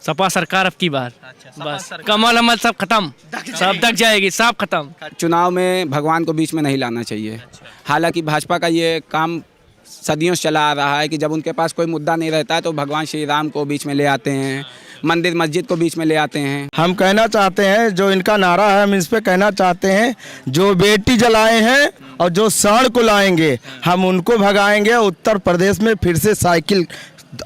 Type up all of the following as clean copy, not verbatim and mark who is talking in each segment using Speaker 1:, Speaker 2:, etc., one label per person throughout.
Speaker 1: सपा सरकार अब की बार।
Speaker 2: अच्छा,
Speaker 1: बस कमल अमल सब खत्म, सब दक जाएगी, सब खत्म।
Speaker 3: चुनाव में भगवान को बीच में नहीं लाना चाहिए। हालांकि भाजपा का ये काम सदियों से चला आ रहा है कि जब उनके पास कोई मुद्दा नहीं रहता है तो भगवान श्री राम को बीच में ले आते हैं, मंदिर मस्जिद को बीच में ले आते हैं।
Speaker 4: हम कहना चाहते हैं, जो इनका नारा है हम इस पे कहना चाहते हैं, जो बेटी जलाए हैं और जो सांड को लाएंगे हम उनको भगाएंगे। उत्तर प्रदेश में फिर से साइकिल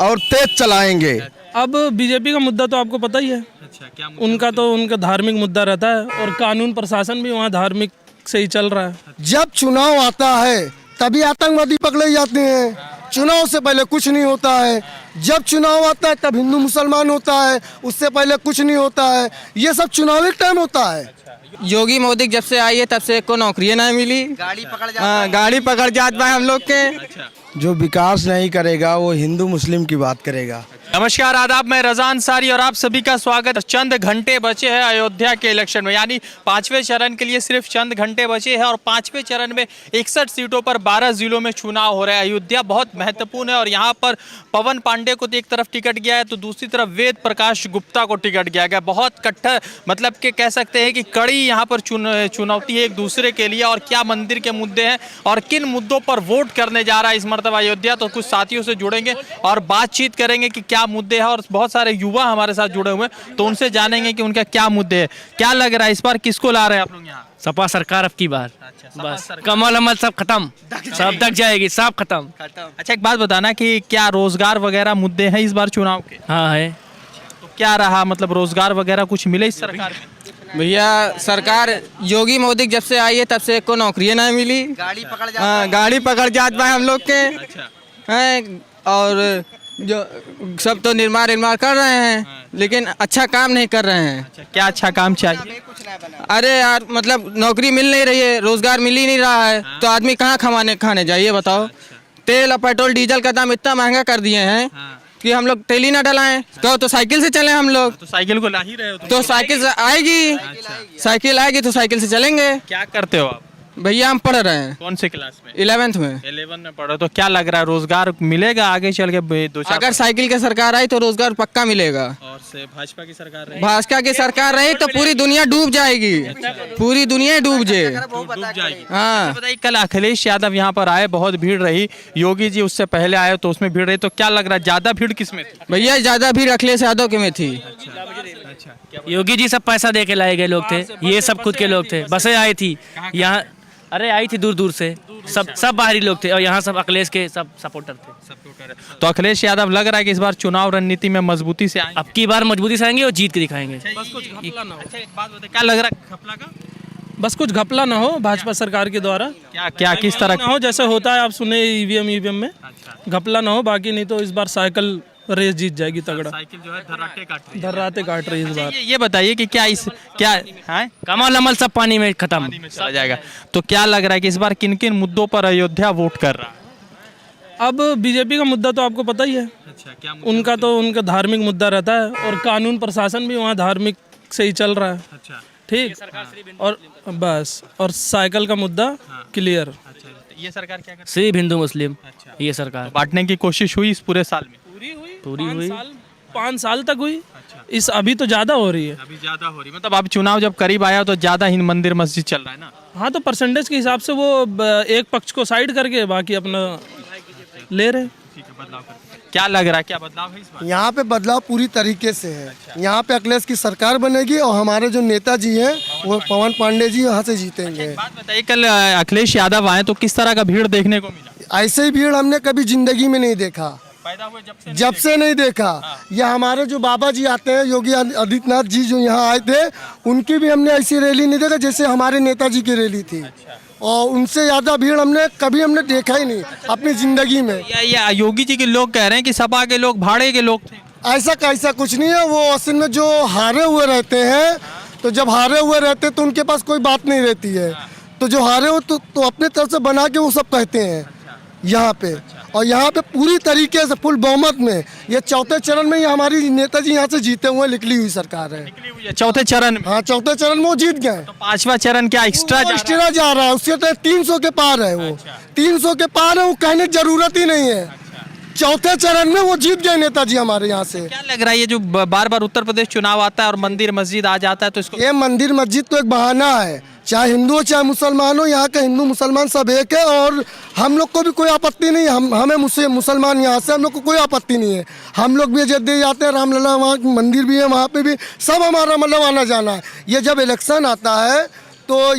Speaker 4: और तेज चलाएंगे।
Speaker 5: अब बीजेपी का मुद्दा तो आपको पता ही है।
Speaker 2: अच्छा, क्या
Speaker 5: उनका धार्मिक मुद्दा रहता है और कानून प्रशासन भी वहाँ धार्मिक से ही चल रहा है।
Speaker 6: जब चुनाव आता है तभी आतंकवादी पकड़े जाते हैं। चुनाव से पहले कुछ नहीं होता है। जब चुनाव आता है तब हिंदू मुसलमान होता है, उससे पहले कुछ नहीं होता है। ये सब चुनावी टाइम होता है।
Speaker 7: योगी मोदी जब से आई है तब से को नौकरी नहीं मिली। गाड़ी पकड़ जाता है हम लोग के।
Speaker 4: जो विकास नहीं करेगा वो हिंदू मुस्लिम की बात करेगा।
Speaker 2: नमस्कार, आदाब, मैं रज़ा अंसारी और आप सभी का स्वागत। चंद घंटे बचे हैं अयोध्या के इलेक्शन में, यानी 5वें चरण के लिए सिर्फ चंद घंटे बचे हैं और 5वें चरण में 61 सीटों पर 12 जिलों में चुनाव हो रहा है। अयोध्या बहुत महत्वपूर्ण है और यहाँ पर पवन पांडे को तो एक तरफ टिकट गया है तो दूसरी तरफ वेद प्रकाश गुप्ता को टिकट गया गया। बहुत कट्टर, मतलब कि कह सकते हैं कि कड़ी यहाँ पर चुनौती है एक दूसरे के लिए। और क्या मंदिर के मुद्दे हैं और किन मुद्दों पर वोट करने जा रहा है इस मरतबा अयोध्या, तो कुछ साथियों से जुड़ेंगे और बातचीत करेंगे कि क्या मुद्दे हैं। और बहुत सारे युवा हमारे साथ जुड़े हुए हैं तो उनसे जानेंगे कि उनका क्या मुद्दे हैं। क्या लग रहा है इस बार किसको ला रहे हैं आप लोग यहाँ?
Speaker 1: सपा सरकार अब की बार।
Speaker 2: अच्छा,
Speaker 1: बस कमल अमल सब खत्म, सब दक जाएगी, सब खत्म।
Speaker 2: अच्छा, एक बात बताना कि क्या रोजगार वगैरह मुद्दे हैं इस बार चुनाव के?
Speaker 1: हाँ है।
Speaker 2: तो क्या रहा, मतलब रोजगार वगैरह कुछ मिले इस सरकार में?
Speaker 7: भैया सरकार योगी मोदी जब से आई है तब से को नौकरी नहीं मिली। गाड़ी पकड़ जाता है हम लोग के हैं। और जो सब तो निर्माण कर रहे हैं लेकिन अच्छा काम नहीं कर रहे हैं।
Speaker 2: अच्छा, क्या अच्छा काम चाहिए?
Speaker 7: अरे यार, मतलब नौकरी मिल नहीं रही है, रोजगार मिल ही नहीं रहा है तो आदमी कहाँ खाने जाइए बताओ। तेल और पेट्रोल डीजल का दाम इतना महंगा कर दिए हैं कि हम लोग तेल ही ना डलाएं। कहो तो साइकिल से चलें हम लोग।
Speaker 2: तो साइकिल को ला ही रहे हो
Speaker 7: तो साइकिल से आएगी। साइकिल आएगी तो साइकिल से चलेंगे।
Speaker 2: क्या करते हो आप?
Speaker 7: भैया हम पढ़ रहे हैं।
Speaker 2: कौन से क्लास में?
Speaker 7: 11th में।
Speaker 2: 11 में पढ़ो। तो क्या लग रहा है, रोजगार मिलेगा आगे चल के?
Speaker 7: अगर साइकिल की सरकार आई तो रोजगार पक्का मिलेगा।
Speaker 2: और से भाजपा की सरकार रही?
Speaker 7: भाजपा की सरकार रही तो पूरी दुनिया डूब जाएगी। पूरी दुनिया डूब
Speaker 2: जाएगी।
Speaker 7: हाँ,
Speaker 2: बताइए, कल अखिलेश यादव यहाँ पर आए, बहुत भीड़ रही। योगी जी उससे पहले आए तो उसमें भीड़ रही। तो क्या लग रहा है, ज्यादा भीड़ किसमें थी?
Speaker 7: भैया ज्यादा भीड़ अखिलेश यादव के में थी।
Speaker 1: योगी जी सब पैसा दे के लाए गए लोग थे, ये सब खुद के लोग थे। बसें आई थी यहाँ, अरे आई थी दूर दूर से, सब बाहरी लोग थे और यहाँ सब अखिलेश के सब सपोर्टर थे।
Speaker 2: तो अखिलेश यादव लग रहा है कि इस बार चुनाव रणनीति में मजबूती से आएंगे।
Speaker 1: अब की बार मजबूती से आएंगे और जीत के दिखाएंगे।
Speaker 2: अच्छा, एक बात बताइए, क्या लग रहा है घपला का?
Speaker 5: बस कुछ घपला ना हो भाजपा सरकार के द्वारा।
Speaker 2: क्या किस तरह
Speaker 5: ना हो जैसे होता है, आप सुने ईवीएम में घपला ना हो। बाकी नहीं तो इस बार साइकिल रेस जीत जाएगी तगड़ा।
Speaker 2: साइकिल जो है धर्राटे काट
Speaker 5: रही है इस बार।
Speaker 2: ये बताइए कि क्या है,
Speaker 1: कमल अमल सब पानी में खत्म
Speaker 2: चला जाएगा। तो क्या लग रहा है कि इस बार किन किन मुद्दों पर अयोध्या वोट कर रहा है?
Speaker 5: अब बीजेपी का मुद्दा तो आपको पता ही है।
Speaker 2: अच्छा, क्या
Speaker 5: उनका धार्मिक मुद्दा रहता है और कानून प्रशासन भी वहाँ धार्मिक से ही चल रहा है।
Speaker 2: अच्छा,
Speaker 5: ठीक। और बस, और साइकिल का मुद्दा क्लियर।
Speaker 2: अच्छा, ये सरकार क्या कर?
Speaker 1: सिर्फ हिंदू मुस्लिम।
Speaker 2: अच्छा,
Speaker 1: ये सरकार
Speaker 2: बांटने की कोशिश हुई इस पूरे साल में?
Speaker 1: पूरी हुई
Speaker 5: 5 साल तक हुई। इस अभी तो ज्यादा हो रही है।
Speaker 2: अभी ज्यादा हो रही, मतलब अब चुनाव जब करीब आया तो ज्यादा ही मंदिर मस्जिद चल रहा है ना?
Speaker 5: हाँ, तो परसेंटेज के हिसाब से वो एक पक्ष को साइड करके बाकी अपना ले रहे।
Speaker 2: ठीक है, बदलाव करते हैं। क्या लग रहा है, क्या बदलाव है इस बार?
Speaker 6: यहाँ पे बदलाव पूरी तरीके से है। यहाँ पे अखिलेश की सरकार बनेगी और हमारे जो नेताजी हैं वो पवन पांडे जी यहाँ से जीतेंगे।
Speaker 2: बात बताइए, कल अखिलेश यादव आए तो किस तरह का भीड़ देखने को मिला?
Speaker 6: ऐसे ही भीड़ हमने कभी जिंदगी में नहीं देखा,
Speaker 2: पैदा हुए
Speaker 6: जब से नहीं देखा। यह हमारे जो बाबा जी आते हैं, योगी आदित्यनाथ जी जो यहाँ आए थे, उनकी भी हमने ऐसी रैली नहीं देखा जैसे हमारे नेताजी की रैली थी। और उनसे ज़्यादा भीड़ हमने देखा ही नहीं अपनी जिंदगी में।
Speaker 2: या योगी जी के लोग कह रहे हैं कि सपा के लोग भाड़े के लोग थे।
Speaker 6: ऐसा कुछ नहीं है। वो असल में जो हारे हुए रहते हैं, तो जब हारे हुए रहते हैं तो उनके पास कोई बात नहीं रहती है। तो जो हारे हो तो अपने तरफ से बना के वो सब कहते हैं यहाँ पे। और यहाँ पे पूरी तरीके से फुल बहुमत में ये चौथे चरण में ही हमारी नेताजी यहाँ से जीते हुए निकली हुई सरकार है।
Speaker 2: चौथे चरण में?
Speaker 6: हाँ, चौथे चरण में वो जीत गए।
Speaker 2: तो 5वां चरण क्या एक्स्ट्रा
Speaker 6: जा रहा है? उसके तो 300 के पार है वो। 300 के पार है, वो कहने की जरूरत ही नहीं है। चौथे चरण में वो जीत गए नेताजी हमारे यहाँ से।
Speaker 2: क्या लग रहा है ये जो बार बार उत्तर प्रदेश चुनाव आता है और मंदिर मस्जिद आ जाता है तो इसको
Speaker 6: ये मंदिर मस्जिद तो एक बहाना है, चाहे हिंदू हो चाहे मुसलमान हो, यहाँ के हिंदू मुसलमान सब एक है। और हम लोग को भी कोई आपत्ति नहीं, हमें मुसलमान यहाँ से हम लोग को कोई आपत्ति नहीं है। हम लोग भी अयोध्या जाते हैं, रामलला वहाँ मंदिर भी है, वहाँ पे भी सब हमारा मतलब आना जाना है। ये जब इलेक्शन आता है तो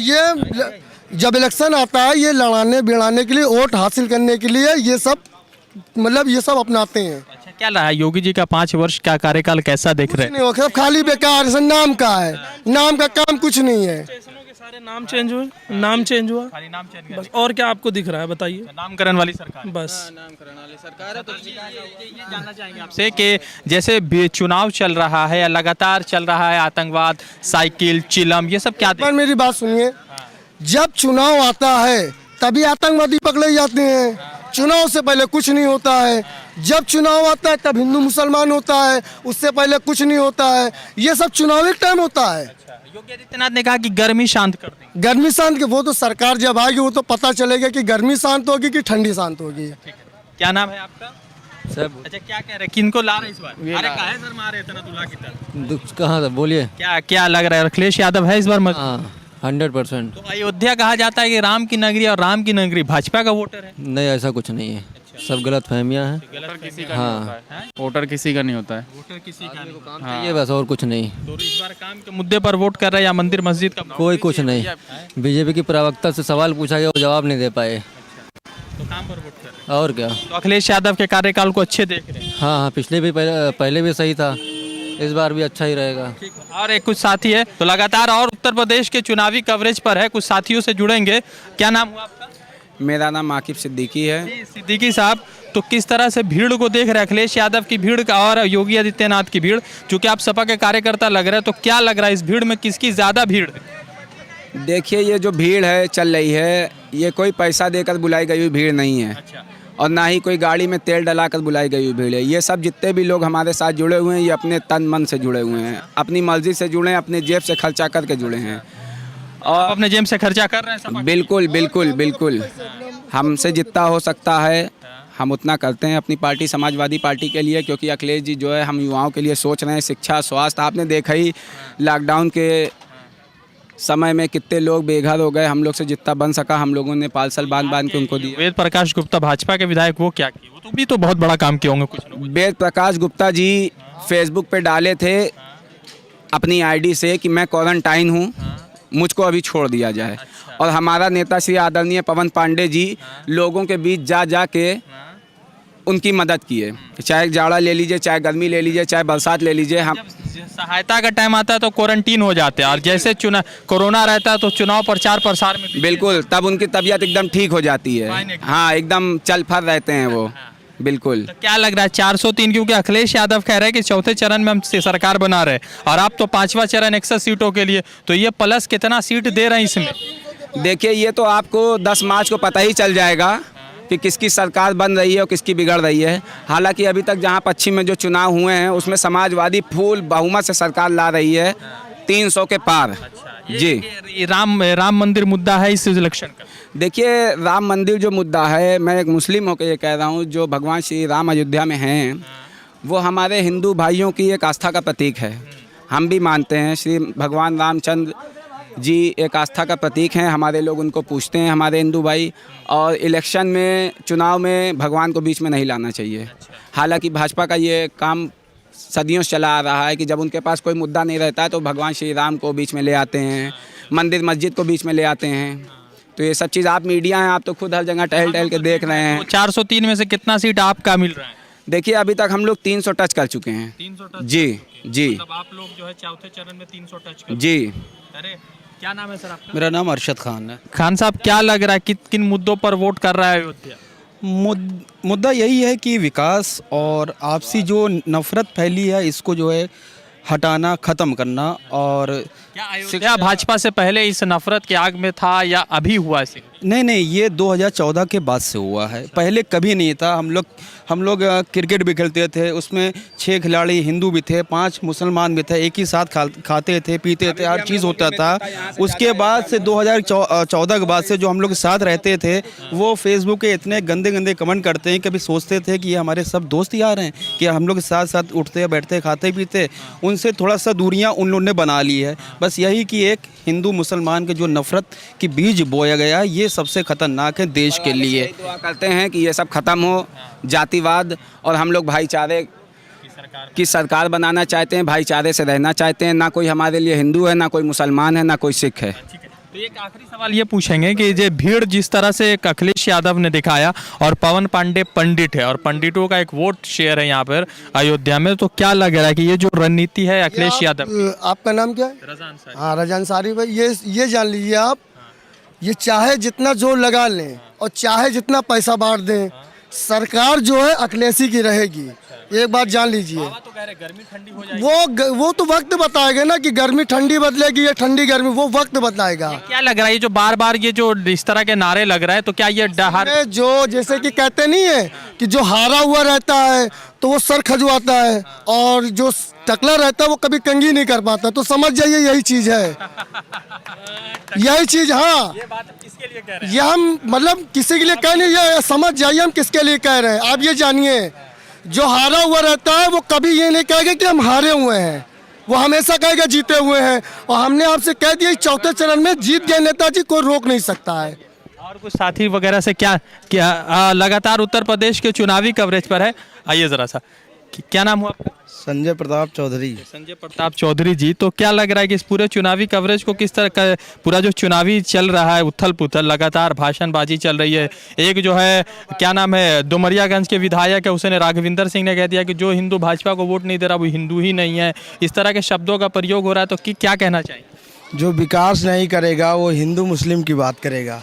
Speaker 6: ये लड़ाने भिड़ाने के लिए, वोट हासिल करने के लिए ये सब अपनाते हैं।
Speaker 2: अच्छा, क्या लगा योगी जी का 5 वर्ष का कार्यकाल कैसा देख रहे हैं?
Speaker 6: नहीं हो, सब खाली बेकार है, नाम का है, नाम का काम कुछ नहीं है।
Speaker 5: स्टेशनों के सारे नाम चेंज हुए, नाम चेंज हुआ,
Speaker 2: खाली नाम चेंज
Speaker 5: बस। और क्या आपको दिख रहा है बताइए?
Speaker 2: नामकरण वाली सरकार
Speaker 5: बस
Speaker 2: ये जानना चाहेंगे आपसे कि जैसे चुनाव चल रहा है या लगातार चल रहा है, आतंकवाद, साइकिल, चिलम, ये सब क्या
Speaker 6: पर मेरी बात सुनिए, जब चुनाव आता है तभी आतंकवादी पकड़े जाते हैं, चुनाव से पहले कुछ नहीं होता है। जब चुनाव आता है तब हिंदू मुसलमान होता है, उससे पहले कुछ नहीं होता है। ये सब चुनावी टाइम होता है।
Speaker 2: योगी आदित्यनाथ ने कहा कि गर्मी शांत कर देंगे।
Speaker 6: गर्मी शांत की वो तो सरकार जब आएगी वो तो पता चलेगा कि गर्मी शांत होगी कि ठंडी शांत होगी।
Speaker 2: क्या नाम है आपका?
Speaker 8: सब
Speaker 2: अच्छा, क्या कह रहे, किनको ला रहे इस बार? अरे काहे सर मारे इतना दूल्हा की तरह?
Speaker 8: दुख कहाँ था बोलिए?
Speaker 2: क्या क्या लग रहा है, अखिलेश यादव है इस बार
Speaker 8: हाँ 100%।
Speaker 2: तो अयोध्या कहा जाता है कि राम की नगरी, और राम की नगरी भाजपा का वोटर है।
Speaker 8: नहीं ऐसा कुछ नहीं है, सब गलत फहमियाँ हैं। हाँ
Speaker 9: वोटर किसी का नहीं होता है,
Speaker 2: वोटर किसी का नहीं।
Speaker 8: काम चाहिए बस, और कुछ नहीं।
Speaker 2: तो इस बार काम के मुद्दे पर वोट कर रहे हैं या मंदिर मस्जिद का?
Speaker 8: कोई कुछ नहीं। बीजेपी की प्रवक्ता से सवाल पूछा गया, वो जवाब नहीं दे पाए।
Speaker 2: तो काम पर वोट कर रहे हैं।
Speaker 8: और क्या?
Speaker 2: तो अखिलेश यादव के कार्यकाल को अच्छे देख रहे हैं।
Speaker 8: हाँ पिछले भी पहले भी सही था, इस बार भी अच्छा ही रहेगा।
Speaker 2: और एक कुछ साथी है तो लगातार और उत्तर प्रदेश के चुनावी कवरेज पर है, कुछ साथियों से जुड़ेंगे। क्या नाम हुआ आपका?
Speaker 3: मेरा नाम आकिब सिद्दीकी है।
Speaker 2: जी, सिद्दीकी साहब, तो किस तरह से भीड़ को देख रहे हैं, अखिलेश यादव की भीड़ का और योगी आदित्यनाथ की भीड़? चूंकि आप सपा के कार्यकर्ता लग रहे हैं, तो क्या लग रहा है इस भीड़ में किसकी ज़्यादा भीड़ है?
Speaker 3: देखिए ये जो भीड़ है चल रही है, ये कोई पैसा देकर बुलाई गई हुई भीड़ नहीं है।
Speaker 2: अच्छा।
Speaker 3: और ना ही कोई गाड़ी में तेल डलाकर बुलाई गई हुई भीड़ है। ये सब जितने भी लोग हमारे साथ जुड़े हुए हैं, ये अपने तन मन से जुड़े हुए हैं, अपनी मर्जी से जुड़े हैं, अपने जेब से खर्चा करके जुड़े हैं।
Speaker 2: और अपने जेब से खर्चा कर रहे हैं सपा?
Speaker 3: बिल्कुल बिल्कुल बिल्कुल, हमसे जितना हो सकता है हम उतना करते हैं अपनी पार्टी समाजवादी पार्टी के लिए। क्योंकि अखिलेश जी जो है हम युवाओं के लिए सोच रहे हैं, शिक्षा, स्वास्थ्य। आपने देखा ही लॉकडाउन के समय में कितने लोग बेघर हो गए। हम लोग से जितना बन सका हम लोगों ने पार्सल बांध के उनको दिया।
Speaker 2: वेद प्रकाश गुप्ता भाजपा के विधायक, वो क्या किए? वो तो भी तो बहुत बड़ा काम किए होंगे कुछ लोग।
Speaker 3: वेद प्रकाश गुप्ता जी फेसबुक पे डाले थे अपनी आईडी से कि मैं क्वारंटाइन हूँ, मुझको अभी छोड़ दिया जाए। और हमारा नेता श्री आदरणीय पवन पांडे जी लोगों के बीच जा के उनकी मदद किए। चाहे जाड़ा ले लीजिए, चाहे गर्मी ले लीजिए, चाहे बरसात ले लीजिए। हम
Speaker 2: सहायता का टाइम आता है तो क्वारंटीन हो जाते हैं, और जैसे चुनाव कोरोना रहता है तो चुनाव प्रचार प्रसार में
Speaker 3: बिल्कुल तब उनकी तबीयत एकदम ठीक हो जाती है। हाँ एकदम चल फर रहते हैं वो। बिल्कुल।
Speaker 2: तो क्या लग रहा है 403? क्योंकि अखिलेश यादव कह रहे हैं कि चौथे चरण में हम सरकार बना रहे हैं और आप तो 5वां चरण 61 सीटों के लिए, तो ये प्लस कितना सीट दे रहे हैं इसमें?
Speaker 3: देखिए ये तो आपको 10 मार्च को पता ही चल जाएगा कि किसकी सरकार बन रही है और किसकी बिगड़ रही है। हालांकि अभी तक जहां पश्चिम में जो चुनाव हुए हैं उसमें समाजवादी फुल बहुमत से सरकार ला रही है, 300 के पार। जी,
Speaker 2: ये राम मंदिर मुद्दा है इस इलेक्शन का।
Speaker 3: देखिए राम मंदिर जो मुद्दा है, मैं एक मुस्लिम होकर ये कह रहा हूँ, जो भगवान श्री राम अयोध्या में हैं वो हमारे हिंदू भाइयों की एक आस्था का प्रतीक है। हम भी मानते हैं श्री भगवान रामचंद्र जी एक आस्था का प्रतीक हैं। हमारे लोग उनको पूछते हैं, हमारे हिंदू भाई। और इलेक्शन में, चुनाव में भगवान को बीच में नहीं लाना चाहिए। हालांकि भाजपा का ये काम सदियों से चला आ रहा है कि जब उनके पास कोई मुद्दा नहीं रहता है तो भगवान श्री राम को बीच में ले आते हैं, मंदिर मस्जिद को बीच में ले आते हैं। तो ये सब चीज़, आप मीडिया हैं, आप तो खुद हर जगह टहल के देख रहे हैं।
Speaker 2: 403 में से कितना सीट आपका मिल रहा है?
Speaker 3: देखिए अभी तक हम लोग 300 टच कर चुके हैं।
Speaker 2: 300 टच?
Speaker 3: जी जी।
Speaker 2: मतलब आप लोग जो है चौथे चरण में 300 टच कर।
Speaker 3: जी।
Speaker 2: अरे क्या नाम है सर आपका?
Speaker 9: मेरा नाम अरशद खान है।
Speaker 2: खान साहब, क्या लग रहा है किन मुद्दों पर वोट कर रहा है अयोध्या?
Speaker 9: मुद्दा यही है कि विकास और आपसी जो नफरत फैली है इसको जो है हटाना, ख़त्म करना। और
Speaker 2: क्या भाजपा से पहले इस नफरत की आग में था या अभी हुआ इसे?
Speaker 9: नहीं, ये 2014 के बाद से हुआ है, पहले कभी नहीं था। हम लोग क्रिकेट भी खेलते थे, उसमें 6 खिलाड़ी हिंदू भी थे, 5 मुसलमान भी थे, एक ही साथ खाते थे, पीते थे, हर चीज़ होता था। उसके बाद से 2014 के बाद से जो हम लोग साथ रहते थे, वो फेसबुक पे इतने गंदे गंदे कमेंट करते हैं, कभी सोचते थे कि ये हमारे सब दोस्त यार हैं, कि हम लोग साथ साथ उठते बैठते खाते पीते। उनसे थोड़ा सा दूरियाँ उन लोगों ने बना ली है। बस यही कि एक हिंदू मुसलमान के जो नफ़रत की बीज बोया गया है, ये सबसे खतरनाक है देश के लिए।
Speaker 3: दुआ करते हैं कि ये सब खत्म हो, जातिवाद, और हम लोग भाईचारे की सरकार बनाना चाहते हैं, भाईचारे से रहना चाहते हैं। ना कोई हमारे लिए हिंदू है, ना कोई मुसलमान है, ना कोई सिख है।
Speaker 2: तो एक आखिरी सवाल ये पूछेंगे कि ये भीड़ जिस तरह से एक अखिलेश यादव ने दिखाया और पवन पांडे पंडित है और पंडितों का एक वोट शेयर है यहाँ पर अयोध्या में, तो क्या लग रहा है कि ये जो रणनीति है अखिलेश यादव?
Speaker 6: आपका नाम क्या है?
Speaker 2: रज़ान सारी।
Speaker 6: हाँ, रज़ान सारी भाई, ये जान लीजिए आप, ये चाहे जितना जोर लगा लें और चाहे जितना पैसा बांट दें, सरकार जो है अखिलेशी की रहेगी। एक बात जान लीजिए।
Speaker 2: तो कह रहे गर्मी ठंडी हो जाएगी।
Speaker 6: वो तो वक्त बताएगा ना कि गर्मी ठंडी बदलेगी या ठंडी गर्मी, वो वक्त बताएगा।
Speaker 2: क्या लग रहा है ये जो बार बार ये जो इस तरह के नारे लग रहा है, तो क्या ये
Speaker 6: जो जैसे कि कहते नहीं है कि जो हारा हुआ रहता है तो वो सर खजुआता है, और जो टकला रहता है वो कभी कंघी नहीं कर पाता। तो समझ जाइए यही चीज है, यही चीज। हाँ,
Speaker 2: ये बात किसके लिए कह रहे हैं?
Speaker 6: ये हम मतलब किसी के लिए कह नहीं, ये समझ जाइए हम किसके लिए कह रहे हैं। आप ये जानिए, जो हारा हुआ रहता है वो कभी ये नहीं कहेगा कि हम हारे हुए हैं, वो हमेशा कहेगा जीते हुए हैं। और हमने आपसे कह दिया चौथे चरण में जीत गए नेताजी, कोई रोक नहीं सकता है।
Speaker 2: और कुछ साथी वगैरह से क्या लगातार उत्तर प्रदेश के चुनावी कवरेज पर है। आइए जरा सा, क्या नाम हुआ आपका?
Speaker 4: संजय प्रताप चौधरी।
Speaker 2: संजय प्रताप चौधरी जी, तो क्या लग रहा है कि इस पूरे चुनावी कवरेज को किस तरह का पूरा जो चुनावी चल रहा है उथल पुथल, लगातार भाषणबाजी चल रही है। एक जो है क्या नाम है डुमरियागंज के विधायक है, उसने राघविंदर सिंह ने कह दिया कि जो हिंदू भाजपा को वोट नहीं दे रहा वो हिंदू ही नहीं है। इस तरह के शब्दों का प्रयोग हो रहा है, तो क्या कहना चाहिए?
Speaker 4: जो विकास नहीं करेगा वो हिंदू मुस्लिम की बात करेगा।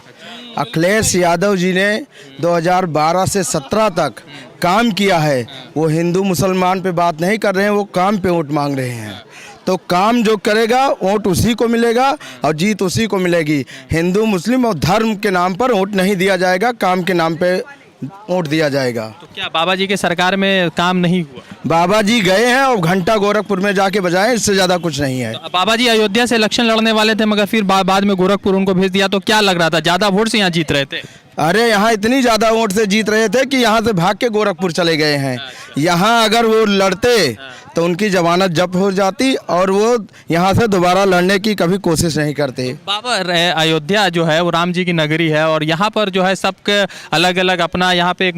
Speaker 4: अखिलेश यादव जी ने 2012 से 17 तक काम किया है, वो हिंदू मुसलमान पे बात नहीं कर रहे हैं, वो काम पे वोट मांग रहे हैं। तो काम जो करेगा वोट उसी को मिलेगा और जीत उसी को मिलेगी। हिंदू मुस्लिम और धर्म के नाम पर वोट नहीं दिया जाएगा, काम के नाम पे वोट दिया जाएगा।
Speaker 2: तो क्या बाबा जी के सरकार में काम नहीं हुआ?
Speaker 4: बाबा जी गए हैं और घंटा गोरखपुर में जाके बजाएं, इससे ज़्यादा कुछ नहीं है।
Speaker 2: तो बाबा जी अयोध्या से इलेक्शन लड़ने वाले थे, मगर फिर बाद में गोरखपुर उनको भेज दिया, तो क्या लग रहा था ज़्यादा वोट से यहाँ जीत रहे थे?
Speaker 4: अरे यहाँ इतनी ज़्यादा वोट से जीत रहे थे कि यहाँ से भाग के गोरखपुर चले गए हैं। यहाँ अगर वो लड़ते तो उनकी जमानत जब्त हो जाती और वो यहाँ से दोबारा लड़ने की कभी कोशिश नहीं करते।
Speaker 2: बाबा अयोध्या जो है वो राम जी की नगरी है और यहाँ पर जो है सबके अलग अलग अपना यहाँ पे एक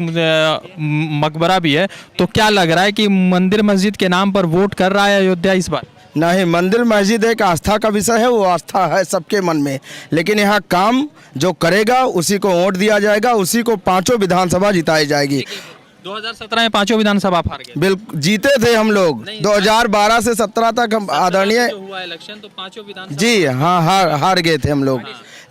Speaker 2: मकबरा भी है। तो क्या लग रहा है कि मंदिर मस्जिद के नाम पर वोट कर रहा है अयोध्या इस बार?
Speaker 4: नहीं, मंदिर मस्जिद एक आस्था का विषय है, वो आस्था है सबके मन में, लेकिन यहाँ काम जो करेगा उसी को वोट दिया जाएगा, उसी को 5 विधानसभा जिताई जाएगी।
Speaker 2: 2017 में 5 विधानसभा हार गए।
Speaker 4: बिल्कुल जीते थे हम लोग। 2012 से 17 तक हम आदरणीय
Speaker 2: हुआ इलेक्शन तो 5 विधानसभा
Speaker 4: जी हाँ हार गए थे हम लोग,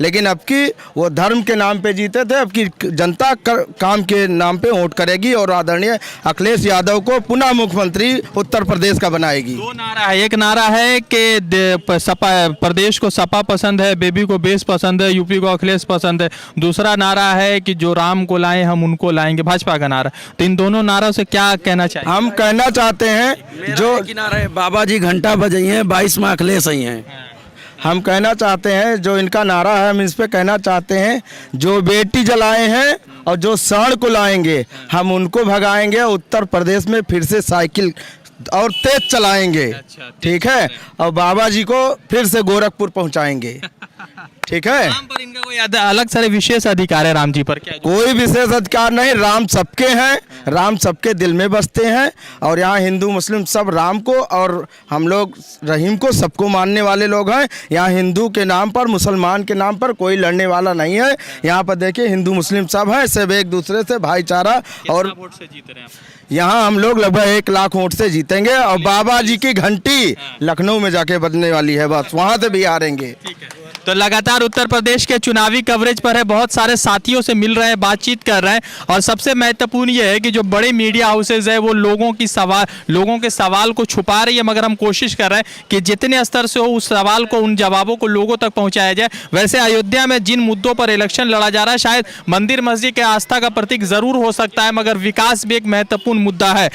Speaker 4: लेकिन अब की वो धर्म के नाम पे जीते थे। अब की जनता काम के नाम पे वोट करेगी और आदरणीय अखिलेश यादव को पुनः मुख्यमंत्री उत्तर प्रदेश का बनाएगी।
Speaker 2: 2 नारा है, एक नारा है कि सपा प्रदेश को सपा पसंद है, बेबी को बेस पसंद है, यूपी को अखिलेश पसंद है। दूसरा नारा है कि जो राम को लाए हम उनको लाएंगे, भाजपा का नारा। तो इन दोनों नारों से क्या कहना चाहिए?
Speaker 4: हम कहना चाहते हैं जो
Speaker 10: नारा है बाबा जी घंटा बजाइए 22 में अखिलेश ही हैं।
Speaker 4: हम कहना चाहते हैं जो इनका नारा है, हम इस पे कहना चाहते हैं जो बेटी जलाए हैं और जो सांड को लाएंगे हम उनको भगाएंगे, उत्तर प्रदेश में फिर से साइकिल और तेज चलाएंगे। ठीक है, और बाबा जी को फिर से गोरखपुर पहुंचाएंगे। ठीक है,
Speaker 2: राम पर इनका कोई अलग सारे विशेष अधिकार है? राम जी पर क्या?
Speaker 4: कोई विशेष अधिकार नहीं, राम सबके हैं, राम सबके दिल में बसते हैं और यहाँ हिंदू मुस्लिम सब राम को और हम लोग रहीम को सबको मानने वाले लोग हैं। यहाँ हिंदू के नाम पर मुसलमान के नाम पर कोई लड़ने वाला नहीं है। यहाँ पर देखिए हिंदू मुस्लिम सब हैं, सब एक दूसरे से भाईचारा। और
Speaker 2: वोट से जीत रहे हैं आप?
Speaker 4: यहाँ हम लोग लगभग 1 लाख वोट से जीतेंगे और बाबा जी की घंटी लखनऊ में जाके बजने वाली है, बस वहाँ से भी हारेंगे।
Speaker 2: ठीक है। तो लगातार उत्तर प्रदेश के चुनावी कवरेज पर है, बहुत सारे साथियों से मिल रहे हैं, बातचीत कर रहे हैं और सबसे महत्वपूर्ण ये है कि जो बड़े मीडिया हाउसेज है वो लोगों के सवाल को छुपा रही है, मगर हम कोशिश कर रहे हैं कि जितने स्तर से हो उस सवाल को, उन जवाबों को लोगों तक पहुंचाया जाए। वैसे अयोध्या में जिन मुद्दों पर इलेक्शन लड़ा जा रहा है, शायद मंदिर मस्जिद के आस्था का प्रतीक जरूर हो सकता है, मगर विकास भी एक महत्वपूर्ण मुद्दा है।